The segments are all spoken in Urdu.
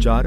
4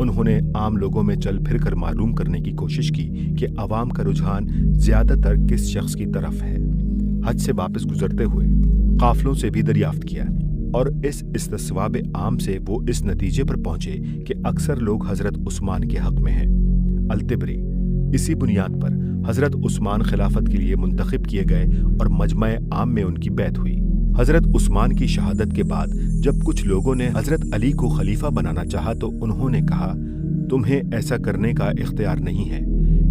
انہوں نے عام لوگوں میں چل پھر کر معلوم کرنے کی کوشش کی کہ عوام کا رجحان زیادہ تر کس شخص کی طرف ہے۔ حج سے واپس گزرتے ہوئے قافلوں سے بھی دریافت کیا اور اس استصواب عام سے وہ اس نتیجے پر پہنچے کہ اکثر لوگ حضرت عثمان کے حق میں ہیں۔ الطبری۔ اسی بنیاد پر حضرت عثمان خلافت کے لیے منتخب کیے گئے اور مجمع عام میں ان کی بیعت ہوئی۔ حضرت عثمان کی شہادت کے بعد جب کچھ لوگوں نے حضرت علی کو خلیفہ بنانا چاہا تو انہوں نے کہا، تمہیں ایسا کرنے کا اختیار نہیں ہے،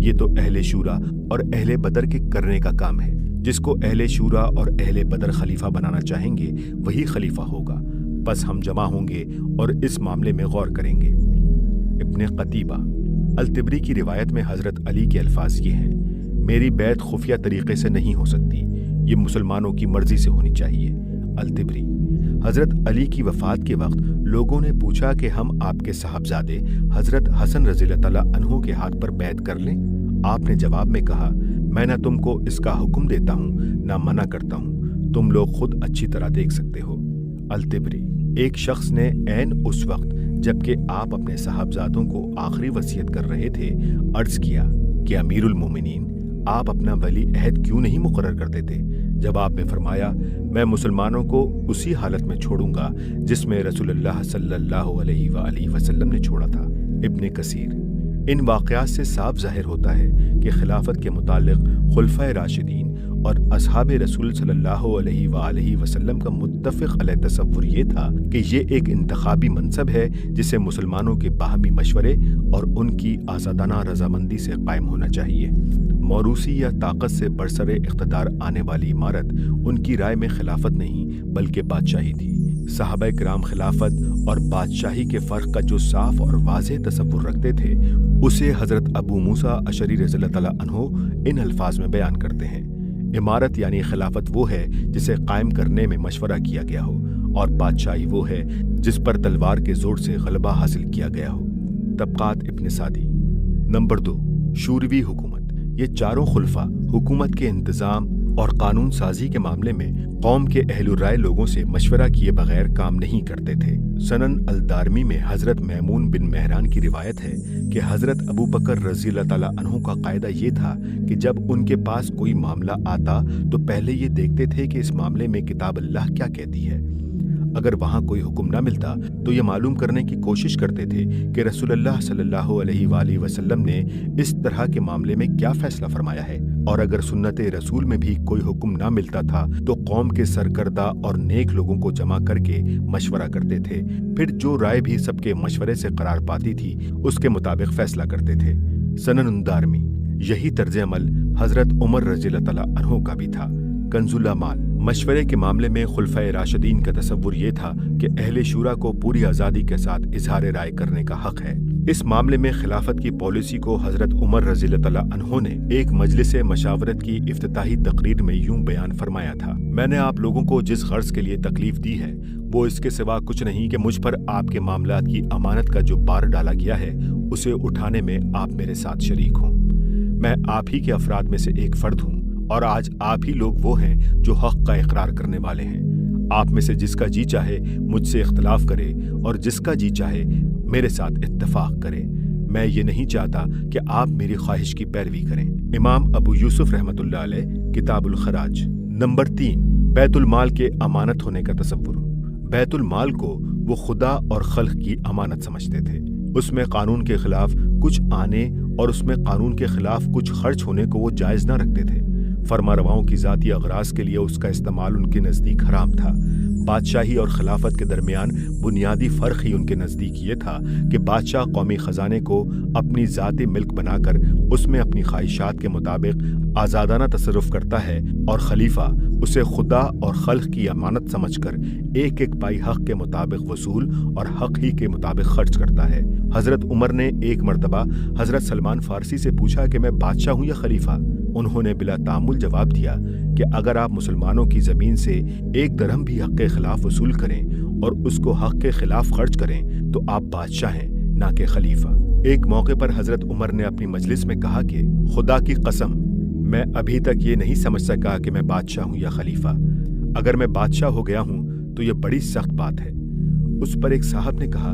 یہ تو اہل شورا اور اہل بدر کے کرنے کا کام ہے۔ جس کو اہل شورا اور اہل بدر خلیفہ بنانا چاہیں گے وہی خلیفہ ہوگا، بس ہم جمع ہوں گے اور اس معاملے میں غور کریں گے۔ ابن قتیبہ۔ الطبری کی روایت میں حضرت علی کے الفاظ یہ ہیں، میری بیعت خفیہ طریقے سے نہیں ہو سکتی، یہ مسلمانوں کی مرضی سے ہونی چاہیے۔ الطبری۔ حضرت علی کی وفات کے وقت لوگوں نے پوچھا کہ ہم آپ کے صاحبزادے حضرت حسن رضی اللہ تعالیٰ عنہ کے ہاتھ پر بیعت کر لیں؟ آپ نے جواب میں کہا، میں نہ تم کو اس کا حکم دیتا ہوں نہ منع کرتا ہوں، تم لوگ خود اچھی طرح دیکھ سکتے ہو۔ الطبری۔ ایک شخص نے عین اس وقت جبکہ آپ اپنے صاحبزادوں کو آخری وصیت کر رہے تھے عرض کیا کہ امیر المومنین، آپ اپنا ولی عہد کیوں نہیں مقرر کر دیتے؟ جواب میں فرمایا، میں مسلمانوں کو اسی حالت میں چھوڑوں گا جس میں رسول اللہ صلی اللہ علیہ وآلہ وسلم نے چھوڑا تھا۔ ابن کثیر۔ ان واقعات سے صاف ظاہر ہوتا ہے کہ خلافت کے متعلق خلفائے راشدین اور اصحاب رسول صلی اللہ علیہ وآلہ وسلم کا متفق علیہ تصور یہ تھا کہ یہ ایک انتخابی منصب ہے جسے مسلمانوں کے باہمی مشورے اور ان کی آزادانہ رضامندی سے قائم ہونا چاہیے۔ موروثی یا طاقت سے برسر اقتدار آنے والی عمارت ان کی رائے میں خلافت نہیں بلکہ بادشاہی تھی۔ صحابہ کرام خلافت اور بادشاہی کے فرق کا جو صاف اور واضح تصور رکھتے تھے اسے حضرت ابو موسیٰ اشعری رضی اللہ تعالیٰ عنہ ان الفاظ میں بیان کرتے ہیں، عمارت یعنی خلافت وہ ہے جسے قائم کرنے میں مشورہ کیا گیا ہو، اور بادشاہی وہ ہے جس پر تلوار کے زور سے غلبہ حاصل کیا گیا ہو۔ طبقات ابن سعدی۔ نمبر 2، شوروی حکومت۔ یہ چاروں خلفاء حکومت کے انتظام اور قانون سازی کے معاملے میں قوم کے اہل الرائے لوگوں سے مشورہ کیے بغیر کام نہیں کرتے تھے۔ سنن الدارمی میں حضرت میمون بن مہران کی روایت ہے کہ حضرت ابو بکر رضی اللہ تعالیٰ عنہ کا قاعدہ یہ تھا کہ جب ان کے پاس کوئی معاملہ آتا تو پہلے یہ دیکھتے تھے کہ اس معاملے میں کتاب اللہ کیا کہتی ہے۔ اگر وہاں کوئی حکم نہ ملتا تو یہ معلوم کرنے کی کوشش کرتے تھے کہ رسول اللہ صلی اللہ علیہ وآلہ وسلم نے اس طرح کے معاملے میں کیا فیصلہ فرمایا ہے، اور اگر سنت رسول میں بھی کوئی حکم نہ ملتا تھا تو قوم کے سرکردہ اور نیک لوگوں کو جمع کر کے مشورہ کرتے تھے، پھر جو رائے بھی سب کے مشورے سے قرار پاتی تھی اس کے مطابق فیصلہ کرتے تھے۔ سنن الدارمی۔ یہی طرز عمل حضرت عمر رضی اللہ تعالیٰ عنہ کا بھی تھا۔ کنز الاعمال۔ مشورے کے معاملے میں خلفائے راشدین کا تصور یہ تھا کہ اہل شورا کو پوری آزادی کے ساتھ اظہار رائے کرنے کا حق ہے۔ اس معاملے میں خلافت کی پالیسی کو حضرت عمر رضی اللہ تعالیٰ عنہ نے ایک مجلس مشاورت کی افتتاحی تقریر میں یوں بیان فرمایا تھا، میں نے آپ لوگوں کو جس غرض کے لیے تکلیف دی ہے وہ اس کے سوا کچھ نہیں کہ مجھ پر آپ کے معاملات کی امانت کا جو بار ڈالا گیا ہے اسے اٹھانے میں آپ میرے ساتھ شریک ہوں۔ میں آپ ہی کے افراد میں سے ایک فرد ہوں اور آج آپ ہی لوگ وہ ہیں جو حق کا اقرار کرنے والے ہیں۔ آپ میں سے جس کا جی چاہے مجھ سے اختلاف کرے اور جس کا جی چاہے میرے ساتھ اتفاق کرے، میں یہ نہیں چاہتا کہ آپ میری خواہش کی پیروی کریں۔ امام ابو یوسف رحمۃ اللہ علیہ، کتاب الخراج۔ نمبر 3، بیت المال کے امانت ہونے کا تصور۔ بیت المال کو وہ خدا اور خلق کی امانت سمجھتے تھے۔ اس میں قانون کے خلاف کچھ آنے اور اس میں قانون کے خلاف کچھ خرچ ہونے کو وہ جائز نہ رکھتے تھے۔ فرما رواؤں کی ذاتی اغراض کے لیے اس کا استعمال ان کے نزدیک حرام تھا۔ بادشاہی اور خلافت کے درمیان بنیادی فرق ہی ان کے نزدیک یہ تھا کہ بادشاہ قومی خزانے کو اپنی ذاتی ملک بنا کر اس میں اپنی خواہشات کے مطابق آزادانہ تصرف کرتا ہے، اور خلیفہ اسے خدا اور خلق کی امانت سمجھ کر ایک ایک پائی حق کے مطابق وصول اور حق ہی کے مطابق خرچ کرتا ہے۔ حضرت عمر نے ایک مرتبہ حضرت سلمان فارسی سے پوچھا کہ میں بادشاہ ہوں یا خلیفہ؟ انہوں نے بلا تعامل جواب دیا کہ اگر آپ مسلمانوں کی زمین سے ایک درہم بھی حق کے خلاف وصول کریں اور اس کو حق کے خلاف خرچ کریں تو آپ بادشاہ ہیں نہ کہ خلیفہ۔ ایک موقع پر حضرت عمر نے اپنی مجلس میں کہا کہ خدا کی قسم میں ابھی تک یہ نہیں سمجھ سکا کہ میں بادشاہ ہوں یا خلیفہ۔ اگر میں بادشاہ ہو گیا ہوں تو یہ بڑی سخت بات ہے۔ اس پر ایک صاحب نے کہا،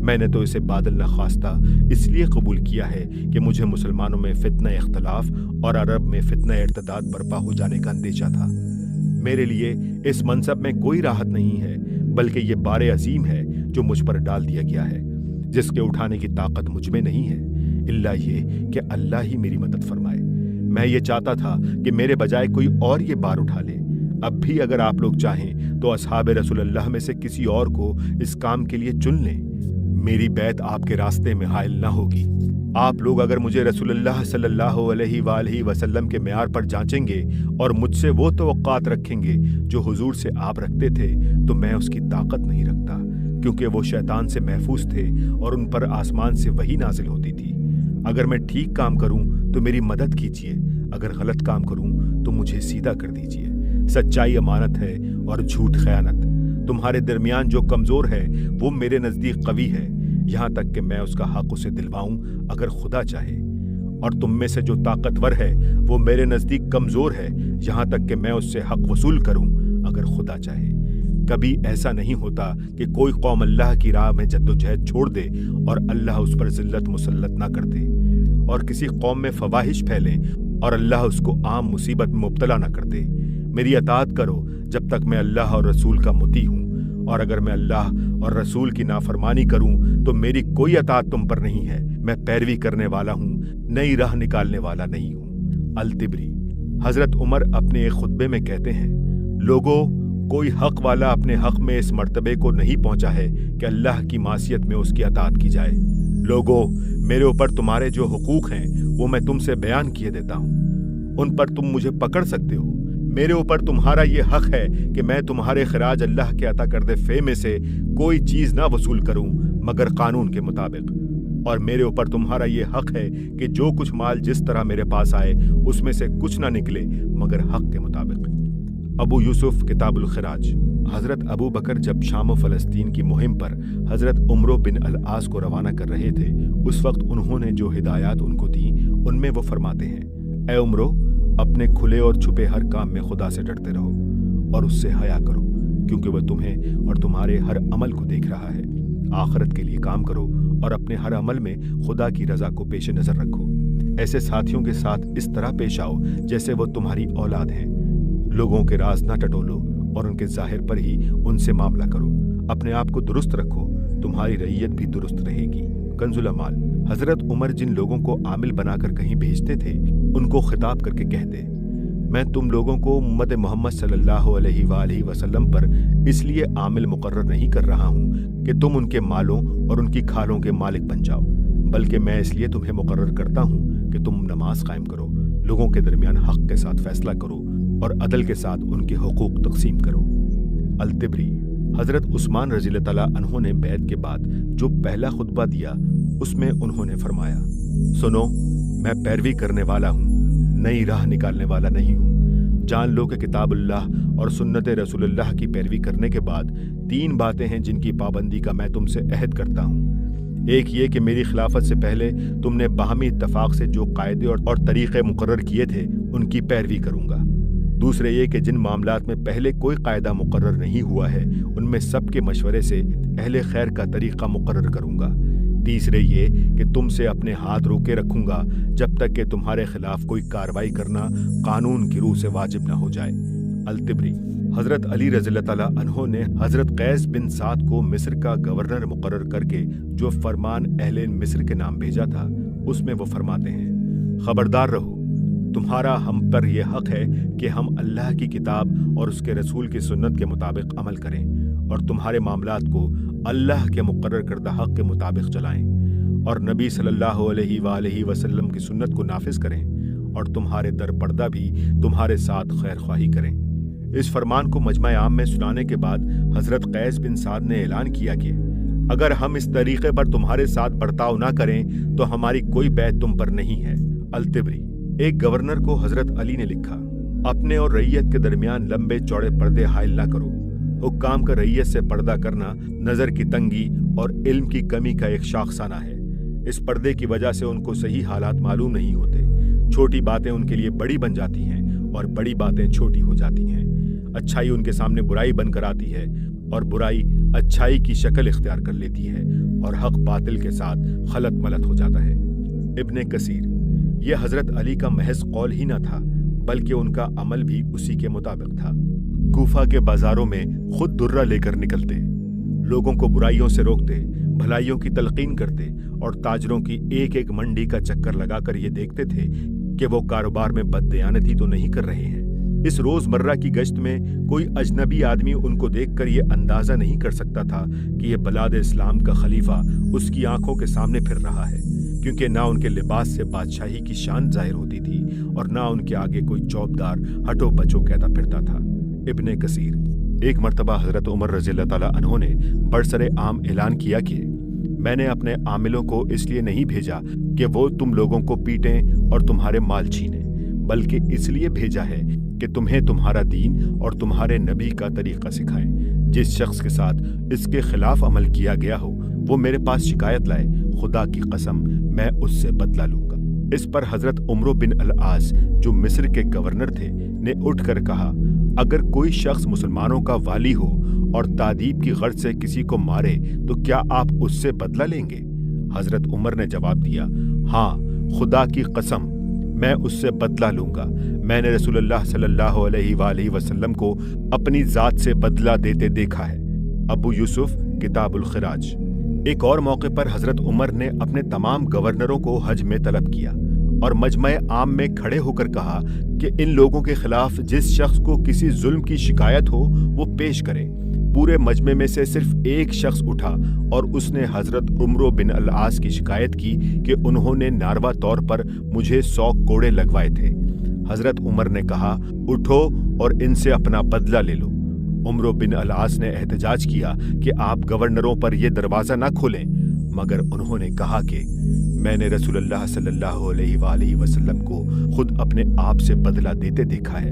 میں نے تو اسے بادل نخواستہ اس لیے قبول کیا ہے کہ مجھے مسلمانوں میں فتنہ اختلاف اور عرب میں فتنہ ارتداد برپا ہو جانے کا اندیشہ تھا۔ میرے لیے اس منصب میں کوئی راحت نہیں ہے، بلکہ یہ بار عظیم ہے جو مجھ پر ڈال دیا گیا ہے، جس کے اٹھانے کی طاقت مجھ میں نہیں ہے، الا یہ کہ اللہ ہی میری مدد فرمائے۔ میں یہ چاہتا تھا کہ میرے بجائے کوئی اور یہ بار اٹھا لے۔ اب بھی اگر آپ لوگ چاہیں تو اصحاب رسول اللہ میں سے کسی اور کو اس کام کے لیے چن لیں۔ میری بیعت آپ کے راستے میں حائل نہ ہوگی۔ آپ لوگ اگر مجھے رسول اللہ صلی اللہ علیہ وآلہ وسلم کے معیار پر جانچیں گے اور مجھ سے وہ توقعات رکھیں گے جو حضور سے آپ رکھتے تھے، تو میں اس کی طاقت نہیں رکھتا، کیونکہ وہ شیطان سے محفوظ تھے اور ان پر آسمان سے وحی نازل ہوتی تھی۔ اگر میں ٹھیک کام کروں تو میری مدد کیجیے، اگر غلط کام کروں تو مجھے سیدھا کر دیجیے۔ سچائی امانت ہے اور جھوٹ خیانت۔ تمہارے درمیان جو کمزور ہے وہ میرے نزدیک قوی ہے، یہاں تک کہ میں اس کا حق اسے دلواؤں اگر خدا چاہے، اور تم میں سے جو طاقتور ہے وہ میرے نزدیک کمزور ہے، یہاں تک کہ میں اس سے حق وصول کروں اگر خدا چاہے۔ کبھی ایسا نہیں ہوتا کہ کوئی قوم اللہ کی راہ میں جدوجہد چھوڑ دے اور اللہ اس پر ذلت مسلط نہ کر دے، اور کسی قوم میں فواحش پھیلیں اور اللہ اس کو عام مصیبت میں مبتلا نہ کر دے۔ میری اطاعت کرو جب تک میں اللہ اور رسول کا مطیع ہوں، اور اگر میں اللہ اور رسول کی نافرمانی کروں تو میری کوئی اطاعت تم پر نہیں ہے۔ میں پیروی کرنے والا ہوں، نئی راہ نکالنے والا نہیں ہوں۔ الطبری۔ حضرت عمر اپنے ایک خطبے میں کہتے ہیں، لوگوں، کوئی حق والا اپنے حق میں اس مرتبے کو نہیں پہنچا ہے کہ اللہ کی معصیت میں اس کی اطاعت کی جائے۔ لوگوں، میرے اوپر تمہارے جو حقوق ہیں وہ میں تم سے بیان کیے دیتا ہوں، ان پر تم مجھے پکڑ سکتے ہو۔ میرے اوپر تمہارا یہ حق ہے کہ میں تمہارے خراج اللہ کے عطا کردے فے میں سے کوئی چیز نہ وصول کروں مگر قانون کے مطابق، اور میرے اوپر تمہارا یہ حق ہے کہ جو کچھ مال جس طرح میرے پاس آئے اس میں سے کچھ نہ نکلے مگر حق کے مطابق۔ ابو یوسف کتاب الخراج۔ حضرت ابو بکر جب شام و فلسطین کی مہم پر حضرت عمرو بن العاص کو روانہ کر رہے تھے، اس وقت انہوں نے جو ہدایات ان کو دیں ان میں وہ فرماتے ہیں، اے عمرو، اپنے کھلے اور چھپے ہر کام میں خدا سے ڈرتے رہو اور اس سے حیا کرو، کیونکہ وہ تمہیں اور تمہارے ہر عمل کو دیکھ رہا ہے۔ آخرت کے لیے کام کرو اور اپنے ہر عمل میں خدا کی رضا کو پیش نظر رکھو۔ ایسے ساتھیوں کے ساتھ اس طرح پیش آؤ جیسے وہ تمہاری اولاد ہیں۔ لوگوں کے راز نہ ٹٹولو اور ان کے ظاہر پر ہی ان سے معاملہ کرو۔ اپنے آپ کو درست رکھو، تمہاری رعیت بھی درست رہے گی۔ کنز الامال۔ حضرت عمر جن لوگوں کو عامل بنا کر کہیں بھیجتے تھے ان کو خطاب کر کے کہتے، میں تم لوگوں کو امت محمد صلی اللہ علیہ وآلہ وسلم پر اس لیے عامل مقرر نہیں کر رہا ہوں کہ تم ان کے مالوں اور ان کی کھالوں کے مالک بن جاؤ، بلکہ میں اس لیے تمہیں مقرر کرتا ہوں کہ تم نماز قائم کرو، لوگوں کے درمیان حق کے ساتھ فیصلہ کرو اور عدل کے ساتھ ان کے حقوق تقسیم کرو۔ الطبری۔ حضرت عثمان رضی اللہ تعالیٰ عنہ نے بیعت کے بعد جو پہلا خطبہ دیا اس میں انہوں نے فرمایا، سنو، میں پیروی کرنے والا ہوں، نئی راہ نکالنے والا نہیں ہوں۔ جان لو کہ کتاب اللہ اور سنت رسول اللہ کی پیروی کرنے کے بعد 3 باتیں ہیں جن کی پابندی کا میں تم سے عہد کرتا ہوں۔ ایک یہ کہ میری خلافت سے پہلے تم نے باہمی اتفاق سے جو قاعدے اور طریقے مقرر کیے تھے ان کی پیروی کروں گا۔ دوسرے یہ کہ جن معاملات میں پہلے کوئی قاعدہ مقرر نہیں ہوا ہے ان میں سب کے مشورے سے اہل خیر کا طریقہ مقرر کروں گا۔ تیسرے یہ کہ تم سے اپنے ہاتھ روکے رکھوں گا جب تک کہ تمہارے خلاف کوئی کارروائی کرنا قانون کی روح سے واجب نہ ہو جائے۔ الطبری۔ حضرت علی رضی اللہ تعالیٰ عنہ نے حضرت قیس بن سعد کو مصر کا گورنر مقرر کر کے جو فرمان اہل مصر کے نام بھیجا تھا اس میں وہ فرماتے ہیں، خبردار رہو، تمہارا ہم پر یہ حق ہے کہ ہم اللہ کی کتاب اور اس کے رسول کی سنت کے مطابق عمل کریں اور تمہارے معاملات کو اللہ کے مقرر کردہ حق کے مطابق چلائیں اور نبی صلی اللہ علیہ وآلہ وسلم کی سنت کو نافذ کریں اور تمہارے در پردہ بھی تمہارے ساتھ خیر خواہی کریں۔ اس فرمان کو مجمع عام میں سنانے کے بعد حضرت قیس بن سعد نے اعلان کیا کہ اگر ہم اس طریقے پر تمہارے ساتھ برتاؤ نہ کریں تو ہماری کوئی بیعت تم پر نہیں ہے۔ الطبری۔ ایک گورنر کو حضرت علی نے لکھا، اپنے اور رعیت کے درمیان لمبے چوڑے پردے حائل نہ کرو۔ حکام کا رعیت سے پردہ کرنا نظر کی تنگی اور علم کی کمی کا ایک شاخسانہ ہے۔ اس پردے کی وجہ سے ان کو صحیح حالات معلوم نہیں ہوتے، چھوٹی باتیں ان کے لیے بڑی بن جاتی ہیں اور بڑی باتیں چھوٹی ہو جاتی ہیں، اچھائی ان کے سامنے برائی بن کر آتی ہے اور برائی اچھائی کی شکل اختیار کر لیتی ہے اور حق باطل کے ساتھ خلط ملط ہو جاتا ہے۔ ابن کثیر: یہ حضرت علی کا محض قول ہی نہ تھا بلکہ ان کا عمل بھی اسی کے مطابق تھا۔ کوفہ کے بازاروں میں خود درہ لے کر نکلتے، لوگوں کو برائیوں سے روکتے، بھلائیوں کی تلقین کرتے اور تاجروں کی ایک ایک منڈی کا چکر لگا کر یہ دیکھتے تھے کہ وہ کاروبار میں بددیانتی تو نہیں کر رہے ہیں۔ اس روزمرہ کی گشت میں کوئی اجنبی آدمی ان کو دیکھ کر یہ اندازہ نہیں کر سکتا تھا کہ یہ بلاد اسلام کا خلیفہ اس کی آنکھوں کے سامنے پھر رہا ہے، کیونکہ نہ ان کے لباس سے بادشاہی کی شان ظاہر ہوتی تھی اور نہ ان کے آگے کوئی چوبدار ہٹو بچو کہتا پھرتا تھا۔ ابن کثیر: ایک مرتبہ حضرت عمر رضی اللہ تعالیٰ عنہ نے برسر عام اعلان کیا کہ میں نے اپنے عاملوں کو اس لیے نہیں بھیجا کہ وہ تم لوگوں کو پیٹیں اور تمہارے مال چھینیں، بلکہ اس لیے بھیجا ہے کہ تمہیں تمہارا دین اور تمہارے نبی کا طریقہ سکھائیں۔ جس شخص کے ساتھ اس کے خلاف عمل کیا گیا ہو وہ میرے پاس شکایت لائے، خدا کی قسم میں اس سے بدلہ لوں گا۔ اس پر حضرت عمرو بن العاص جو مصر کے گورنر تھے نے اٹھ کر کہا، اگر کوئی شخص مسلمانوں کا والی ہو اور تادیب کی غرض سے کسی کو مارے تو کیا آپ اس سے بدلہ لیں گے؟ حضرت عمر نے جواب دیا، ہاں، خدا کی قسم میں اس سے بدلہ لوں گا۔ میں نے رسول اللہ صلی اللہ علیہ وآلہ وسلم کو اپنی ذات سے بدلہ دیتے دیکھا ہے۔ ابو یوسف کتاب الخراج۔ ایک اور موقع پر حضرت عمر نے اپنے تمام گورنروں کو حج میں طلب کیا اور مجمع عام میں کھڑے ہو کر کہا کہ ان لوگوں کے خلاف جس شخص کو کسی ظلم کی شکایت ہو وہ پیش کرے۔ پورے مجمع میں سے صرف ایک شخص اٹھا اور اس نے حضرت عمرو بن العاص کی شکایت کی کہ انہوں نے ناروا طور پر مجھے 100 کوڑے لگوائے تھے۔ حضرت عمر نے کہا، اٹھو اور ان سے اپنا بدلہ لے لو۔ عمرو بن العاص نے احتجاج کیا کہ آپ گورنروں پر یہ دروازہ نہ کھولیں، مگر انہوں نے کہا کہ میں نے رسول اللہ صلی اللہ علیہ وآلہ وسلم کو خود اپنے آپ سے بدلہ دیتے دیکھا ہے۔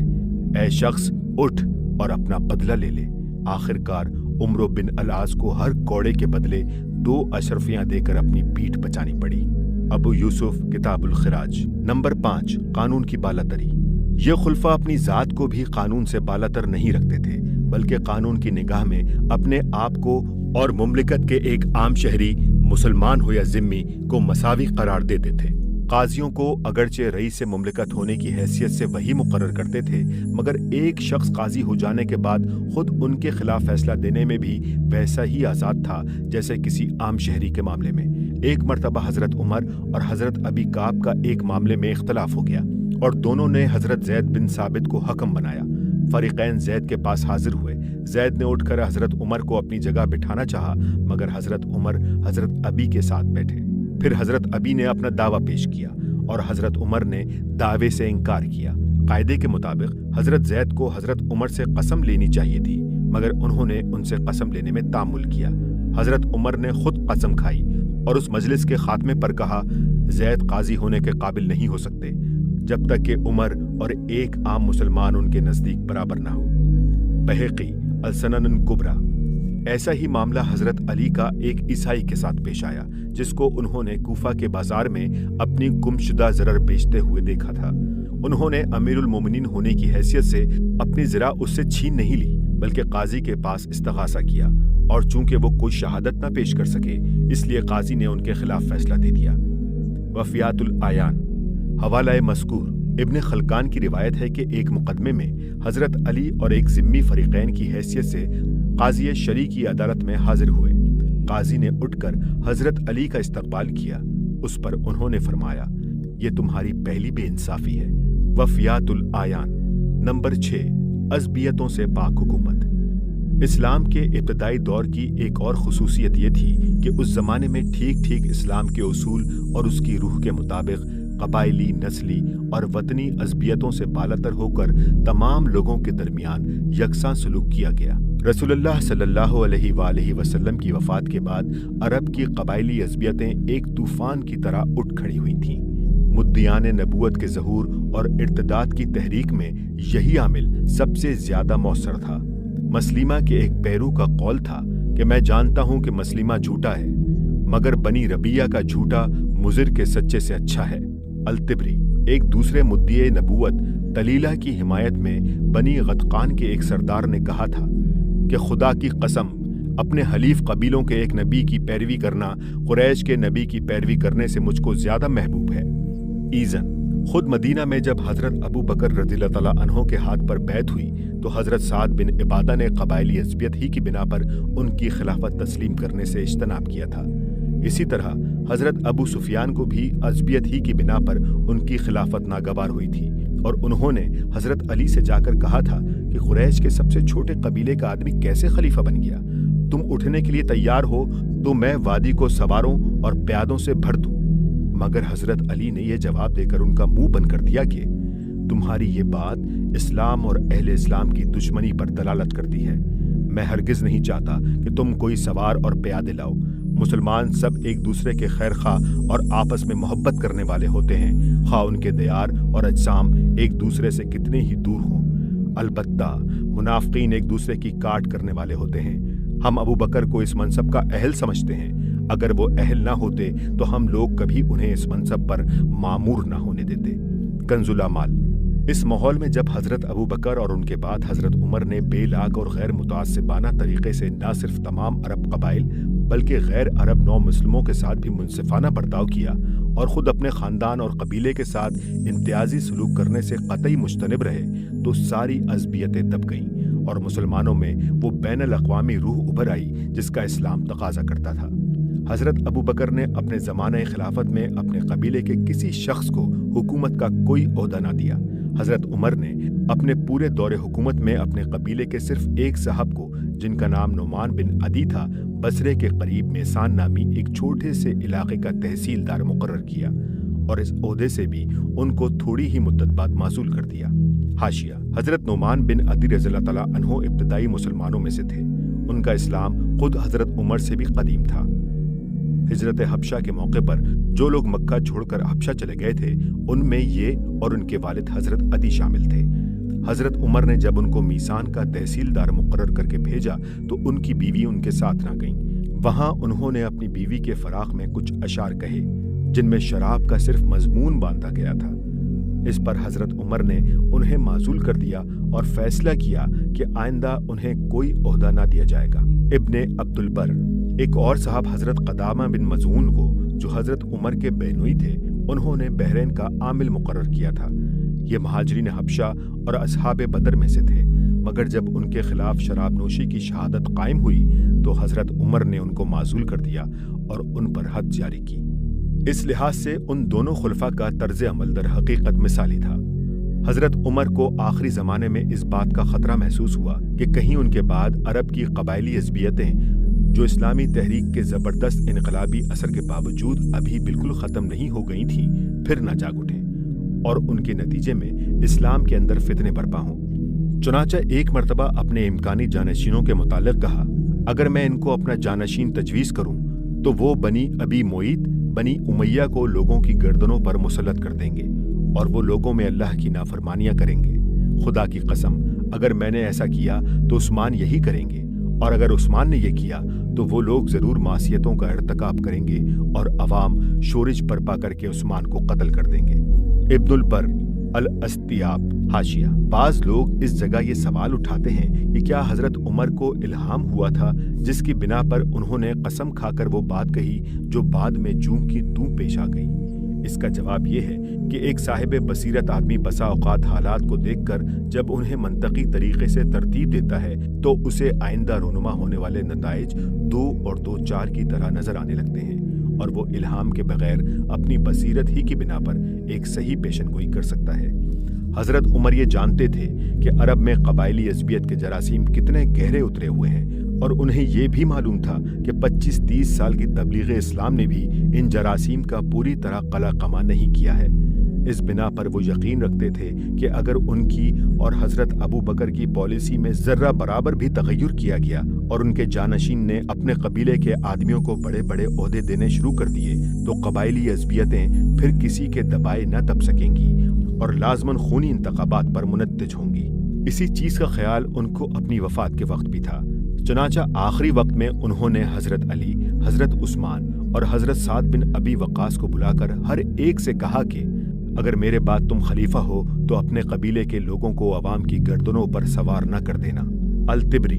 اے شخص اٹھ اور اپنا بدلہ لے لے۔ آخر کار عمرو بن العاص کو ہر کوڑے کے بدلے 2 اشرفیاں دے کر اپنی پیٹھ بچانی پڑی۔ ابو یوسف کتاب الخراج۔ نمبر 5، قانون کی بالاتری۔ یہ خلفاء اپنی ذات کو بھی قانون سے بالاتر نہیں رکھتے تھے بلکہ قانون کی نگاہ میں اپنے آپ کو اور مملکت کے ایک عام شہری، مسلمان ہو یا ذمی، کو مساوی قرار دیتے تھے۔ قاضیوں کو اگرچہ رئیس مملکت ہونے کی حیثیت سے وہی مقرر کرتے تھے مگر ایک شخص قاضی ہو جانے کے بعد خود ان کے خلاف فیصلہ دینے میں بھی ویسا ہی آزاد تھا جیسے کسی عام شہری کے معاملے میں۔ ایک مرتبہ حضرت عمر اور حضرت ابی کعب کا ایک معاملے میں اختلاف ہو گیا اور دونوں نے حضرت زید بن ثابت کو حکم بنایا۔ فریقین زید کے پاس حاضر ہوئے۔ زید نے اٹھ کر حضرت عمر کو اپنی جگہ بٹھانا چاہا مگر حضرت عمر حضرت ابی کے ساتھ بیٹھے۔ پھر حضرت ابی نے اپنا دعویٰ پیش کیا اور حضرت عمر نے دعوے سے انکار کیا۔ قاعدے کے مطابق حضرت زید کو حضرت عمر سے قسم لینی چاہیے تھی مگر انہوں نے ان سے قسم لینے میں تعامل کیا۔ حضرت عمر نے خود قسم کھائی اور اس مجلس کے خاتمے پر کہا، زید قاضی ہونے کے قابل نہیں ہو سکتے جب تک کہ عمر اور ایک عام مسلمان ان کے نزدیک برابر نہ ہو۔ بہقی السنن الکبریٰ۔ ایسا ہی معاملہ حضرت علی کا ایک عیسائی کے ساتھ پیش آیا جس کو انہوں نے کوفہ کے بازار میں اپنی گمشدہ زرع بیچتے ہوئے دیکھا تھا۔ انہوں نے امیر المومنین ہونے کی حیثیت سے اپنی زرع اس سے چھین نہیں لی بلکہ قاضی کے پاس استغاثہ کیا اور چونکہ وہ کوئی شہادت نہ پیش کر سکے اس لیے قاضی نے ان کے خلاف فیصلہ دے دیا۔ وفیات العیان۔ حوالہ مذکور ابن خلکان کی روایت ہے کہ ایک مقدمے میں حضرت علی اور ایک ذمی فریقین کی حیثیت سے قاضی شرعی کی عدالت میں حاضر ہوئے۔ قاضی نے اٹھ کر حضرت علی کا استقبال کیا۔ اس پر انہوں نے فرمایا، یہ تمہاری پہلی بے انصافی ہے۔ وفیات العیان۔ نمبر 6، عصبیتوں سے پاک حکومت۔ اسلام کے ابتدائی دور کی ایک اور خصوصیت یہ تھی کہ اس زمانے میں ٹھیک ٹھیک اسلام کے اصول اور اس کی روح کے مطابق قبائلی، نسلی اور وطنی عصبیتوں سے بالاتر ہو کر تمام لوگوں کے درمیان یکساں سلوک کیا گیا۔ رسول اللہ صلی اللہ علیہ وآلہ وسلم کی وفات کے بعد عرب کی قبائلی عصبیتیں ایک طوفان کی طرح اٹھ کھڑی ہوئی تھیں۔ مدعیان نبوت کے ظہور اور ارتداد کی تحریک میں یہی عامل سب سے زیادہ مؤثر تھا۔ مسلیمہ کے ایک پیرو کا قول تھا کہ میں جانتا ہوں کہ مسلیمہ جھوٹا ہے مگر بنی ربیہ کا جھوٹا مضر کے سچے سے اچھا ہے۔ الطبری۔ ایک دوسرے مدعی نبوت دلیلہ کی حمایت میں بنی غطقان کے ایک سردار نے کہا تھا، کہ خدا کی قسم اپنے حلیف قبیلوں کے ایک نبی کی پیروی کرنا قریش کے نبی کی پیروی کرنے سے مجھ کو زیادہ محبوب ہے۔ ایزن خود مدینہ میں جب حضرت ابو بکر رضی اللہ تعالیٰ عنہ کے ہاتھ پر بیعت ہوئی تو حضرت سعد بن عبادہ نے قبائلی عصبیت ہی کی بنا پر ان کی خلافت تسلیم کرنے سے اجتناب کیا تھا۔ اسی طرح حضرت ابو سفیان کو بھی عصبیت ہی کی بنا پر ان کی خلافت ناگوار ہوئی تھی اور انہوں نے حضرت علی سے جا کر کہا تھا کہ قریش کے سب سے چھوٹے قبیلے کا آدمی کیسے خلیفہ بن گیا؟ تم اٹھنے کے لیے تیار ہو تو میں وادی کو سواروں اور پیادوں سے بھر دوں۔ مگر حضرت علی نے یہ جواب دے کر ان کا منہ بند کر دیا کہ تمہاری یہ بات اسلام اور اہل اسلام کی دشمنی پر دلالت کرتی ہے۔ میں ہرگز نہیں چاہتا کہ تم کوئی سوار اور پیادے لاؤ۔ مسلمان سب ایک دوسرے کے خیر خواہ اور آپس میں محبت کرنے والے ہوتے ہیں، خواہ ان کے دیار اور اجسام ایک دوسرے سے کتنے ہی دور ہوں۔ البتہ منافقین ایک دوسرے کی کاٹ کرنے والے ہوتے ہیں۔ ہم ابو بکر کو اس منصب کا اہل سمجھتے ہیں۔ اگر وہ اہل نہ ہوتے تو ہم لوگ کبھی انہیں اس منصب پر مامور نہ ہونے دیتے۔ کنز الاعمال۔ اس ماحول میں جب حضرت ابو بکر اور ان کے بعد حضرت عمر نے بے لاگ اور غیر متعصبانہ طریقے سے نہ صرف تمام عرب قبائل بلکہ غیر عرب نو مسلموں کے ساتھ بھی منصفانہ برتاؤ کیا اور خود اپنے خاندان اور قبیلے کے ساتھ امتیازی سلوک کرنے سے قطعی مجتنب رہے تو ساری عصبیتیں دب گئیں اور مسلمانوں میں وہ بین الاقوامی روح ابھر آئی جس کا اسلام تقاضا کرتا تھا۔ حضرت ابو بکر نے اپنے زمانہ خلافت میں اپنے قبیلے کے کسی شخص کو حکومت کا کوئی عہدہ نہ دیا۔ حضرت عمر نے اپنے پورے دور حکومت میں اپنے قبیلے کے صرف ایک صاحب کو، جن کا نام نعمان بن عدی تھا، بصرے کے قریب میسان نامی ایک چھوٹے سے علاقے کا تحصیلدار مقرر کیا اور اس عہدے سے بھی ان کو تھوڑی ہی مدت بعد معزول کر دیا۔ حاشیہ: حضرت نعمان بن عدی رضی اللہ تعالیٰ عنہ ابتدائی مسلمانوں میں سے تھے۔ ان کا اسلام خود حضرت عمر سے بھی قدیم تھا۔ ہجرت حبشہ کے موقع پر جو لوگ مکہ چھوڑ کر حبشہ چلے گئے تھے ان میں یہ اور ان کے والد حضرت عدی شامل تھے۔ حضرت عمر نے جب ان کو میسان کا تحصیلدار مقرر کر کے بھیجا تو ان کی بیوی ان کے ساتھ نہ گئیں۔ وہاں انہوں نے اپنی بیوی کے فراق میں کچھ اشعار کہے جن میں شراب کا صرف مضمون باندھا گیا تھا۔ اس پر حضرت عمر نے انہیں معزول کر دیا اور فیصلہ کیا کہ آئندہ انہیں کوئی عہدہ نہ دیا جائے گا۔ ابن عبد البر ایک اور صاحب حضرت قدامہ بن مظعون کو، جو حضرت عمر کے بینوئی تھے، انہوں نے بحرین کا عامل مقرر کیا تھا۔ یہ مہاجرین حبشہ اور اصحاب بدر میں سے تھے، مگر جب ان کے خلاف شراب نوشی کی شہادت قائم ہوئی تو حضرت عمر نے ان کو معزول کر دیا اور ان پر حد جاری کی۔ اس لحاظ سے ان دونوں خلفاء کا طرز عمل در حقیقت مثالی تھا۔ حضرت عمر کو آخری زمانے میں اس بات کا خطرہ محسوس ہوا کہ کہیں ان کے بعد عرب کی قبائلی عصبیتیں، جو اسلامی تحریک کے زبردست انقلابی اثر کے باوجود ابھی بالکل ختم نہیں ہو گئی تھیں، پھر نہ جاگ اٹھیں اور ان کے نتیجے میں اسلام کے اندر فتنے برپا ہوں۔ چنانچہ ایک مرتبہ اپنے امکانی جانشینوں کے متعلق کہا، اگر میں ان کو اپنا جانشین تجویز کروں تو وہ بنی ابی معیط بنی امیہ کو لوگوں کی گردنوں پر مسلط کر دیں گے اور وہ لوگوں میں اللہ کی نافرمانیاں کریں گے۔ خدا کی قسم، اگر میں نے ایسا کیا تو عثمان یہی کریں گے، اور اگر عثمان نے یہ کیا تو وہ لوگ ضرور معصیتوں کا ارتکاب کریں گے اور عوام شورش برپا کر کے عثمان کو قتل کر دیں گے۔ ابن البر الاستیاب۔ حاشیہ: بعض لوگ اس جگہ یہ سوال اٹھاتے ہیں کہ کیا حضرت عمر کو الہام ہوا تھا جس کی بنا پر انہوں نے قسم کھا کر وہ بات کہی جو بعد میں جوں کی توں پیش آ گئی؟ اس کا جواب یہ ہے کہ ایک صاحب بصیرت آدمی بسا اوقات حالات کو دیکھ کر جب انہیں منطقی طریقے سے ترتیب دیتا ہے تو اسے آئندہ رونما ہونے والے نتائج 2 اور 2 4 کی طرح نظر آنے لگتے ہیں اور وہ الہام کے بغیر اپنی بصیرت ہی کی بنا پر ایک صحیح پیشن گوئی کر سکتا ہے۔ حضرت عمر یہ جانتے تھے کہ عرب میں قبائلی عصبیت کے جراثیم کتنے گہرے اترے ہوئے ہیں، اور انہیں یہ بھی معلوم تھا کہ 25-30 سال کی تبلیغ اسلام نے بھی ان جراثیم کا پوری طرح قلع قما نہیں کیا ہے۔ اس بنا پر وہ یقین رکھتے تھے کہ اگر ان کی اور حضرت ابو بکر کی پالیسی میں ذرہ برابر بھی تغیر کیا گیا اور ان کے جانشین نے اپنے قبیلے کے آدمیوں کو بڑے بڑے عہدے دینے شروع کر دیے تو قبائلی عصبیتیں پھر کسی کے دبائے نہ دب سکیں گی اور لازماً خونی انتخابات پر منتج ہوں گی۔ اسی چیز کا خیال ان کو اپنی وفات کے وقت بھی تھا۔ چنانچہ آخری وقت میں انہوں نے حضرت علی، حضرت عثمان اور حضرت سعد بن ابی وقاص کو بلا کر ہر ایک سے کہا کہ اگر میرے بعد تم خلیفہ ہو تو اپنے قبیلے کے لوگوں کو عوام کی گردنوں پر سوار نہ کر دینا۔ الطبری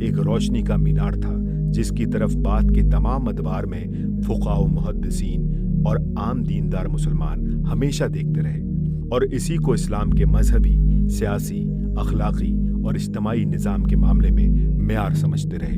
ایک روشنی کا مینار تھا جس کی طرف بعد کے تمام ادوار میں فقہاء و محدثین اور عام دیندار مسلمان ہمیشہ دیکھتے رہے، اور اسی کو اسلام کے مذہبی، سیاسی، اخلاقی اور اجتماعی نظام کے معاملے میں معیار سمجھتے رہے۔